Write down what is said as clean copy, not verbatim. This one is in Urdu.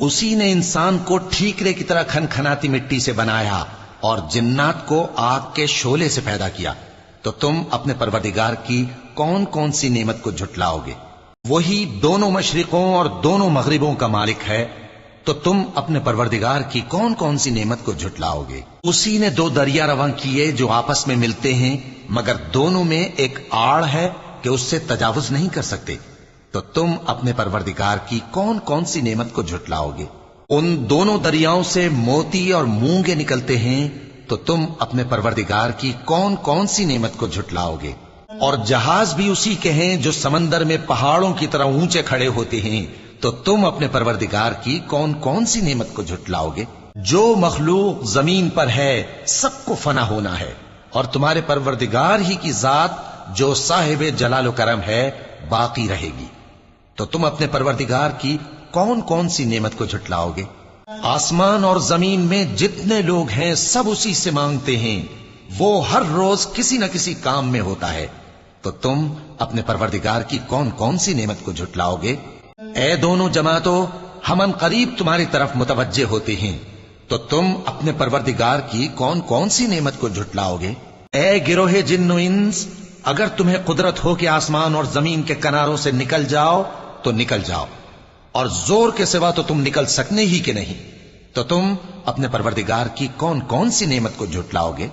اسی نے انسان کو ٹھیکرے کی طرح کھنکھناتی مٹی سے بنایا اور جنات کو آگ کے شعلے سے پیدا کیا، تو تم اپنے پروردگار کی کون کون سی نعمت کو جھٹلاؤ گے؟ وہی دونوں مشرقوں اور دونوں مغربوں کا مالک ہے، تو تم اپنے پروردگار کی کون کون سی نعمت کو جھٹلاؤ گے؟ اسی نے دو دریا رواں کیے جو آپس میں ملتے ہیں، مگر دونوں میں ایک آڑ ہے کہ اس سے تجاوز نہیں کر سکتے، تو تم اپنے پروردگار کی کون کون سی نعمت کو جھٹلاؤ گے؟ ان دونوں دریاؤں سے موتی اور مونگے نکلتے ہیں، تو تم اپنے پروردگار کی کون کون سی نعمت کو جھٹلاؤ گے؟ اور جہاز بھی اسی کے ہیں جو سمندر میں پہاڑوں کی طرح اونچے کھڑے ہوتے ہیں، تو تم اپنے پروردگار کی کون کون سی نعمت کو جھٹلاؤ گے؟ جو مخلوق زمین پر ہے سب کو فنا ہونا ہے، اور تمہارے پروردگار ہی کی ذات جو صاحب جلال و کرم ہے باقی رہے گی، تو تم اپنے پروردگار کی کون کون سی نعمت کو جھٹلاؤ گے؟ آسمان اور زمین میں جتنے لوگ ہیں سب اسی سے مانگتے ہیں، وہ ہر روز کسی نہ کسی کام میں ہوتا ہے، تو تم اپنے پروردگار کی کون کون سی نعمت کو جھٹلاؤ گے؟ اے دونوں جماعتوں، ہم ان قریب تمہاری طرف متوجہ ہوتے ہیں، تو تم اپنے پروردگار کی کون کون سی نعمت کو جھٹلاؤ گے؟ اے گروہ جن و انس، اگر تمہیں قدرت ہو کہ آسمان اور زمین کے کناروں سے نکل جاؤ تو نکل جاؤ، اور زور کے سوا تو تم نکل سکنے ہی کہ نہیں، تو تم اپنے پروردگار کی کون کون سی نعمت کو جھٹلاؤ گے؟